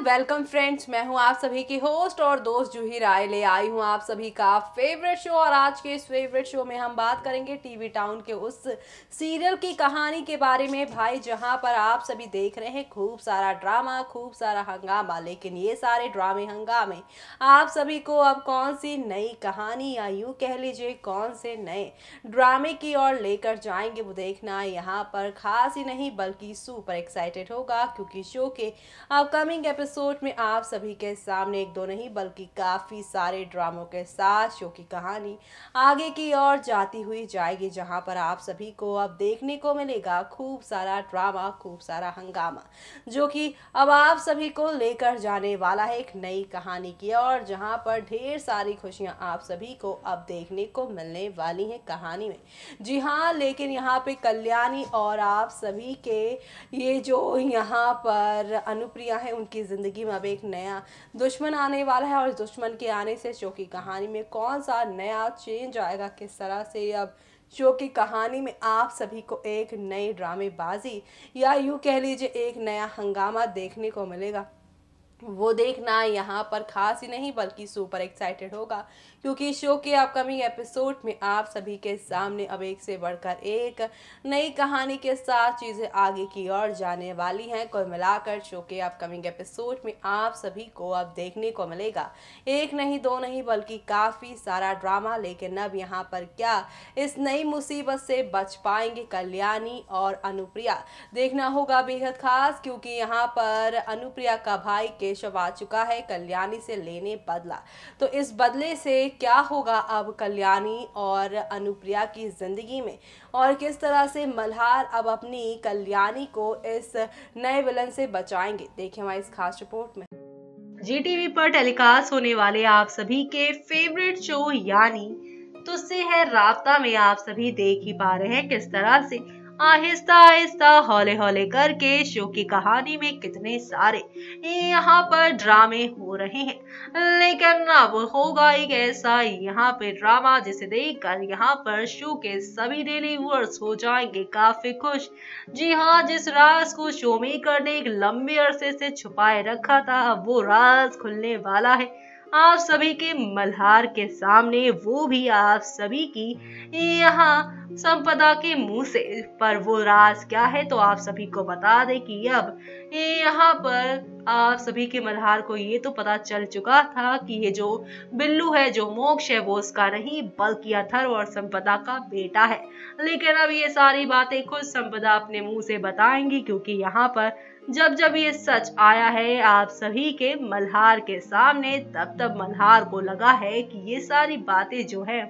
Welcome friends. मैं हूं आप सभी की होस्ट और दोस्त जूही राय, ले आई हूं आप सभी का फेवरेट शो। और आज के इस फेवरेट शो में हम बात करेंगे टीवी टाउन के उस सीरियल की कहानी के बारे में भाई, जहां पर आप सभी देख रहे हैं खूब सारा ड्रामा, खूब सारा हंगामा। लेकिन ये सारे ड्रामे हंगामे आप सभी को अब कौन सी नई कहानी या यूँ कह लीजिए कौन से नए ड्रामे की ओर लेकर जाएंगे, वो देखना यहाँ पर खास ही नहीं बल्कि सुपर एक्साइटेड होगा। क्योंकि शो के अपकमिंग एपिसोड में आप सभी के सामने एक दो नहीं बल्कि काफ़ी सारे ड्रामों के साथ शो की कहानी आगे की ओर जाती हुई जाएगी, जहां पर आप सभी को अब देखने को मिलेगा खूब सारा ड्रामा, खूब सारा हंगामा, जो कि अब आप सभी को लेकर जाने वाला है एक नई कहानी की ओर, जहां पर ढेर सारी खुशियां आप सभी को अब देखने को मिलने वाली हैं कहानी में। जी हाँ, लेकिन यहाँ पे कल्याणी और आप सभी के ये जो यहाँ पर अनुप्रिया है, उनकी ज़िंदगी में अब एक नया दुश्मन आने वाला है। और इस दुश्मन के आने से शो की कहानी में कौन सा नया चेंज आएगा, किस तरह से अब शो की कहानी में आप सभी को एक नई ड्रामेबाजी या यूँ कह लीजिए एक नया हंगामा देखने को मिलेगा, वो देखना यहाँ पर खास ही नहीं बल्कि सुपर एक्साइटेड होगा। क्योंकि शो के अपकमिंग एपिसोड में आप सभी के सामने अब एक से बढ़कर एक नई कहानी के साथ चीज़ें आगे की ओर जाने वाली हैं। कुल मिलाकर शो के अपकमिंग एपिसोड में आप सभी को अब देखने को मिलेगा एक नहीं दो नहीं बल्कि काफ़ी सारा ड्रामा। लेकिन अब यहाँ पर क्या इस नई मुसीबत से बच पाएंगे कल्याणी और अनुप्रिया, देखना होगा बेहद खास। क्योंकि यहाँ पर अनुप्रिया का भाई केशव आ चुका है कल्याणी से लेने बदला, तो इस बदले से क्या होगा अब कल्याणी और अनुप्रिया की जिंदगी में, और किस तरह से मल्हार अब अपनी कल्याणी को इस नए विलन से बचाएंगे, देखिए हमारी इस खास रिपोर्ट में। जी टीवी पर टेलीकास्ट होने वाले आप सभी के फेवरेट शो यानी तुझसे है राब्ता में आप सभी देख ही पा रहे हैं किस तरह से आहिस्ता आहिस्ता हौले हौले करके शो की कहानी में कितने सारे यहाँ पर ड्रामे हो रहे हैं। लेकिन अब होगा एक ऐसा यहाँ पे ड्रामा जिसे देखकर यहाँ पर शो के सभी डेली व्यूअर्स हो जाएंगे काफी खुश। जी हाँ, जिस राज को शो मेकर ने एक लंबे अरसे से छुपाए रखा था, अब वो राज खुलने वाला है आप सभी के मल्हार के सामने, वो भी आप सभी की यहाँ संपदा के मुंह से। पर वो राज क्या है तो आप सभी को बता दे कि अब यहाँ पर आप सभी के मल्हार को ये तो पता चल चुका था कि ये जो बिल्लू है, जो मोक्ष है, वो उसका नहीं बल्कि अथर्व और संपदा का बेटा है। लेकिन अब ये सारी बातें खुद संपदा अपने मुंह से बताएंगी, क्योंकि यहाँ पर जब जब ये सच आया है आप सभी के मल्हार के सामने, तब तब मल्हार को लगा है कि ये सारी बातें जो है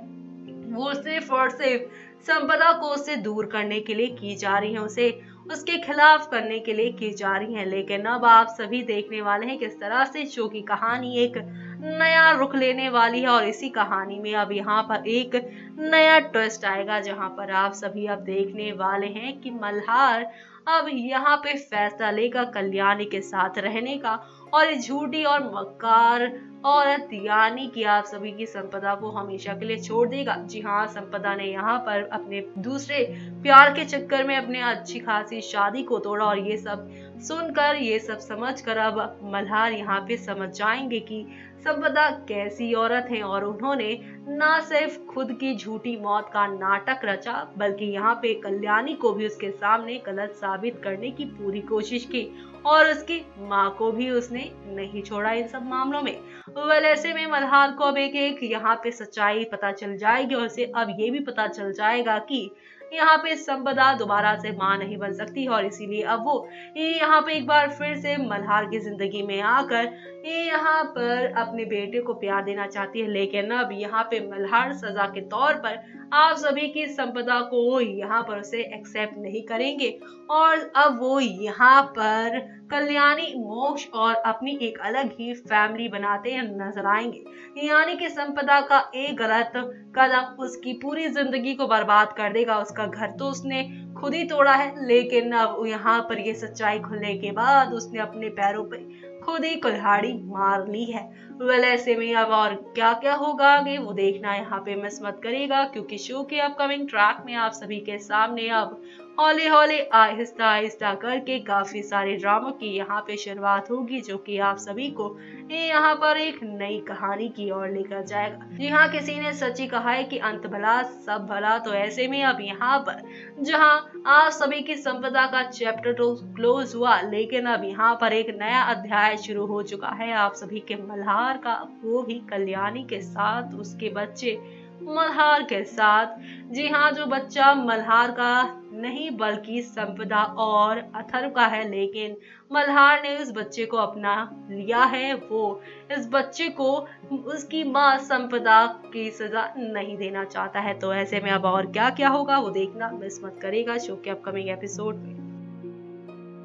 वो सिर्फ और सिर्फ संपदा को उससे दूर करने के लिए की जा रही है, उसे उसके खिलाफ करने के लिए की जा रही है। लेकिन अब आप सभी देखने वाले हैं किस तरह से शो की कहानी एक नया रुख लेने वाली है। और इसी कहानी में अब यहाँ पर एक नया ट्विस्ट आएगा, जहाँ पर आप सभी अब देखने वाले हैं कि मल्हार अब यहाँ पे फैसला लेगा कल्याणी के साथ रहने का, और इस झूठी और मक्कार औरत यानी कि आप सभी की संपदा को हमेशा के लिए छोड़ देगा। जी हाँ, संपदा ने यहाँ पर अपने दूसरे प्यार के चक्कर में अपने अच्छी खासी शादी को तोड़ा, और ये सब सुनकर, ये सब समझकर अब मल्हार यहाँ पे समझ जाएंगे कि संपदा कैसी औरत है। और उन्होंने न सिर्फ खुद की झूठी मौत का नाटक रचा, बल्कि यहाँ पे कल्याणी को भी उसके सामने गलत साबित करने की पूरी कोशिश की, और उसकी माँ को भी उसने नहीं छोड़ा इन सब मामलों में। वेल, ऐसे में मल्हार को अब एक एक यहाँ पे सच्चाई पता चल जाएगी, और उसे अब ये भी पता चल जाएगा कि यहाँ पे संपदा दोबारा से मां नहीं बन सकती, और इसीलिए अब वो यहाँ पे एक बार फिर से मल्हार की जिंदगी में आकर यहाँ पर अपने बेटे को प्यार देना चाहती है। लेकिन अब यहाँ पे मल्हार सजा के तौर पर आप सभी की संपदा को यहाँ पर उसे एक्सेप्ट नहीं करेंगे, और अब वो यहाँ पर कल्याणी, मोक्ष और अपनी एक अलग ही फैमिली बनाते नजर आएंगे। यानी कि संपदा का एक गलत कदम उसकी पूरी जिंदगी को बर्बाद कर देगा। उसका घर तो उसने खुद ही तोड़ा है, लेकिन अब यहाँ पर ये सच्चाई खुलने के बाद उसने अपने पैरों पे खुद ही कुल्हाड़ी मार ली है। वेल, ऐसे में अब और क्या क्या होगा आगे वो देखना यहाँ पे मिस मत करिएगा, क्योंकि शो के अपकमिंग ट्रैक में आप सभी के सामने अब हौले हौले आहिस्ता आहिस्ता करके काफी सारे ड्रामों की यहाँ पे शुरुआत होगी, जो कि आप सभी को यहाँ पर एक नई कहानी की ओर लेकर जाएगा। जी हाँ, किसी ने सच ही कहा है कि अंत भला सब भला। तो ऐसे में अब यहाँ पर जहाँ आप सभी की संपदा का चैप्टर तो क्लोज हुआ, लेकिन अब यहाँ पर एक नया अध्याय शुरू हो चुका है आप सभी के मल्हार का, वो भी कल्याणी के साथ, उसके बच्चे मल्हार के साथ। जी हाँ, जो बच्चा मल्हार का नहीं बल्कि संपदा और अथर्व का है, लेकिन मल्हार ने उस बच्चे को अपना लिया है। वो इस बच्चे को उसकी माँ संपदा की सजा नहीं देना चाहता है। तो ऐसे में अब और क्या क्या होगा वो देखना मिस मत करेगा शो के अपकमिंग एपिसोड में।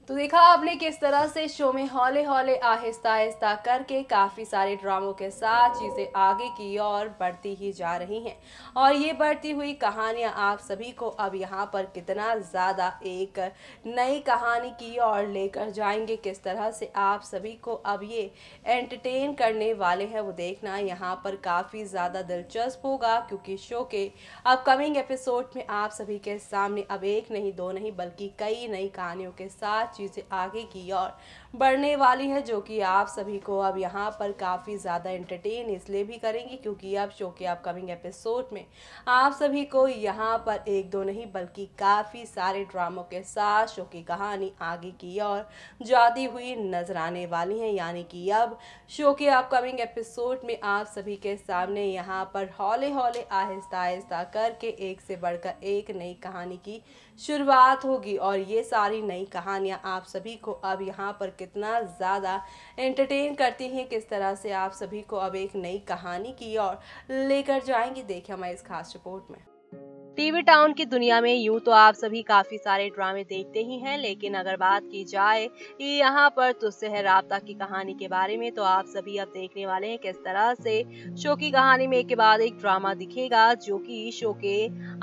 तो देखा आपने किस तरह से शो में हौले हौले आहिस्ता आहिस्ता करके काफ़ी सारे ड्रामों के साथ चीज़ें आगे की ओर बढ़ती ही जा रही हैं, और ये बढ़ती हुई कहानियाँ आप सभी को अब यहाँ पर कितना ज़्यादा एक नई कहानी की ओर लेकर जाएंगे, किस तरह से आप सभी को अब ये एंटरटेन करने वाले हैं, वो देखना यहाँ पर काफ़ी ज़्यादा दिलचस्प होगा। क्योंकि शो के अपकमिंग एपिसोड में आप सभी के सामने अब एक नहीं दो नहीं बल्कि कई नई कहानियों के साथ चीज़ें आगे की ओर बढ़ने वाली है, जो कि आप सभी को अब यहाँ पर काफ़ी ज़्यादा एंटरटेन इसलिए भी करेंगी क्योंकि अब शो के अपकमिंग एपिसोड में आप सभी को यहाँ पर एक दो नहीं बल्कि काफ़ी सारे ड्रामों के साथ शो की कहानी आगे की ओर जाती हुई नजर आने वाली है। यानी कि अब शो के अपकमिंग एपिसोड में आप सभी के सामने यहाँ पर हौले हौले आहिस्ता आहिस्ता करके एक से बढ़कर एक नई कहानी की शुरुआत होगी, और ये सारी नई कहानियाँ आप सभी को अब यहाँ पर कितना ज़्यादा एंटरटेन करती हैं, किस तरह से आप सभी को अब एक नई कहानी की ओर लेकर जाएंगी, देखिए हमारे इस खास रिपोर्ट में। टीवी टाउन की दुनिया में यूं तो आप सभी काफी सारे ड्रामे देखते ही हैं, लेकिन अगर बात की जाए कि यहाँ पर तुझसे है राब्ता की कहानी के बारे में, तो आप सभी अब देखने वाले हैं किस तरह से शो की कहानी में एक के बाद एक ड्रामा दिखेगा, जो कि शो के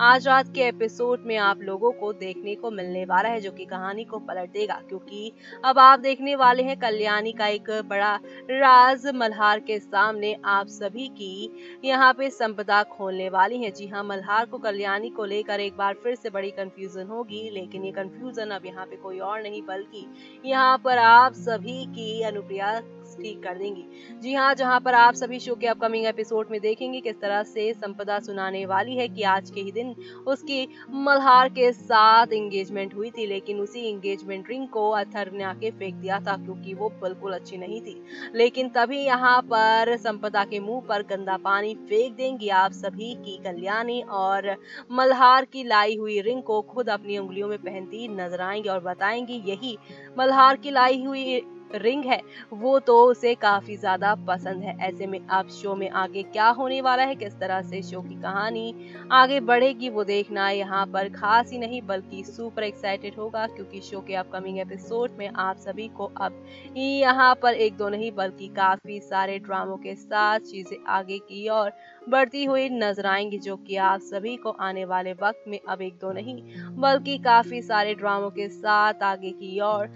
आज रात के एपिसोड में आप लोगों को देखने को मिलने वाला है, जो कि कहानी को पलट देगा। क्योंकि अब आप देखने वाले हैं कल्याणी का एक बड़ा राज मल्हार के सामने आप सभी की यहाँ पे संपदा खोलने वाली है। जी हाँ, मल्हार को कल्याणी को लेकर एक बार फिर से बड़ी कंफ्यूजन होगी, लेकिन ये कंफ्यूजन अब यहाँ पे कोई और नहीं बल्कि यहाँ पर आप सभी की अनुप्रिया ठीक कर देंगी। जी हाँ, जहाँ पर आप सभी शो के अपकमिंग एपिसोड में देखेंगे किस तरह से संपदा सुनाने वाली है कि आज के ही दिन उसकी मल्हार के साथ एंगेजमेंट हुई थी, लेकिन उसी एंगेजमेंट रिंग को अथर्व ने आके फेंक दिया था क्योंकि वो बिल्कुल अच्छी नहीं थी। लेकिन तभी यहाँ पर संपदा के मुंह पर गंदा पानी फेंक देंगी आप सभी की कल्याणी, और मल्हार की लाई हुई रिंग को खुद अपनी उंगलियों में पहनती नजर आएंगी और बताएंगी यही मल्हार की लाई हुई रिंग है, वो तो उसे काफी ज्यादा पसंद है। ऐसे में अब शो में आगे क्या होने वाला है, किस तरह से शो की कहानी आगे बढ़ेगी, वो देखना यहाँ पर खास ही नहीं बल्कि सुपर एक्साइटेड होगा। क्योंकि शो के अपकमिंग एपिसोड में आप सभी को अब यहाँ पर एक दो नहीं बल्कि काफी सारे ड्रामों के साथ चीजें आगे की और बढ़ती हुई नजर आएंगी, जो कि आप सभी को आने वाले वक्त में अब एक दो नहीं बल्कि काफी सारे ड्रामों के साथ आगे की ओर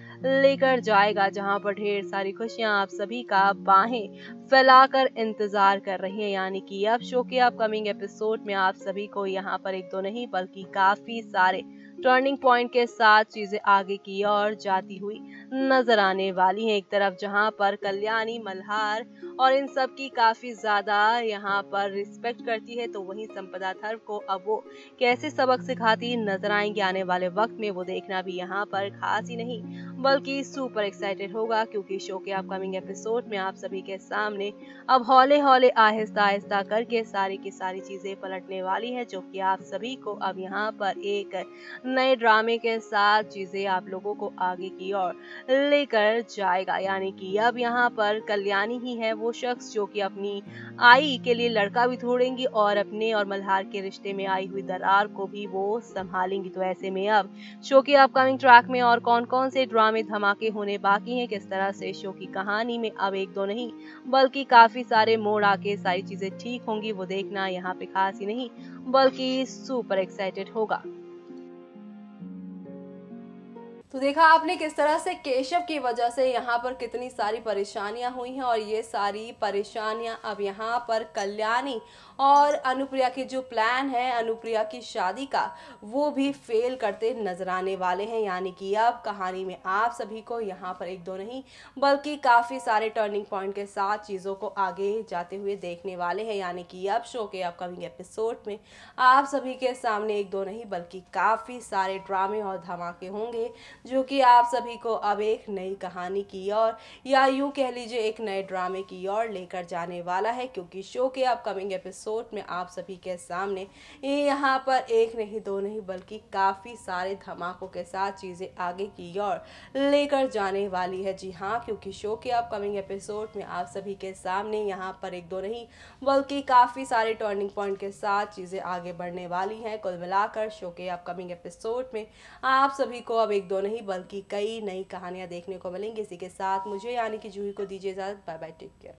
लेकर जाएगा, जहां पर ढेर सारी खुशियां आप सभी का बाहें फैलाकर इंतजार कर रही हैं। यानी कि अब शो के अपकमिंग एपिसोड में आप सभी को यहाँ पर एक दो नहीं बल्कि काफी सारे टर्निंग पॉइंट के साथ चीजें आगे की ओर जाती हुई नजर आने वाली हैं। एक तरफ जहां पर कल्याणी मल्हार और इन सब की काफी ज्यादा यहाँ पर रिस्पेक्ट करती है, तो वहीं संपदा अथर्व को अब वो कैसे सबक सिखाती नजर आएंगे आने वाले वक्त में, वो देखना भी यहाँ पर खास ही नहीं बल्कि सुपर एक्साइटेड होगा। क्योंकि शो के अपकमिंग एपिसोड में आप सभी के सामने अब हौले हौले आहिस्ता आहिस्ता करके सारी की सारी चीजें पलटने वाली है, जो कि आप सभी को अब यहाँ पर एक नए ड्रामे के साथ चीजें आप लोगों को आगे की ओर लेकर जाएगा। यानी कि अब यहाँ पर कल्याणी ही है वो शख्स जो कि अपनी आई के लिए लड़का भी ढूंढेंगी और अपने और मल्हार के रिश्ते में आई हुई दरार को भी वो संभालेंगी। तो ऐसे में अब शो के अपकमिंग ट्रैक में और कौन कौन से ड्रामे धमाके होने बाकी हैं, किस तरह से शो की कहानी में अब एक दो नहीं बल्कि काफी सारे मोड़ आके सारी चीजें ठीक होंगी, वो देखना यहाँ पे खास ही नहीं बल्कि सुपर एक्साइटेड होगा। तो देखा आपने किस तरह से केशव की वजह से यहाँ पर कितनी सारी परेशानियां हुई हैं, और ये सारी परेशानियां अब यहाँ पर कल्याणी और अनुप्रिया के जो प्लान है अनुप्रिया की शादी का, वो भी फेल करते नजर आने वाले हैं। यानी कि अब कहानी में आप सभी को यहाँ पर एक दो नहीं बल्कि काफ़ी सारे टर्निंग पॉइंट के साथ चीज़ों को आगे जाते हुए देखने वाले हैं। यानी कि अब शो के अपकमिंग एपिसोड में आप सभी के सामने एक दो नहीं बल्कि काफ़ी सारे ड्रामे और धमाके होंगे, जो कि आप सभी को अब एक नई कहानी की ओर, या यूं कह लीजिए एक नए ड्रामे की ओर लेकर जाने वाला है। क्योंकि शो के अपकमिंग एपिसोड में आप सभी के सामने यहाँ पर एक नहीं दो नहीं बल्कि काफ़ी सारे धमाकों के साथ चीज़ें आगे की ओर लेकर जाने वाली है। जी हाँ, क्योंकि शो के अपकमिंग एपिसोड में आप सभी के सामने यहाँ पर एक दो नहीं बल्कि काफ़ी सारे टर्निंग पॉइंट के साथ चीज़ें आगे बढ़ने वाली हैं। कुल मिलाकर शो के अपकमिंग एपिसोड में आप सभी को अब एक दो नहीं बल्कि कई नई कहानियां देखने को मिलेंगी। इसी के साथ मुझे यानी कि जूही को दीजिए इजाजत। Bye bye, take care.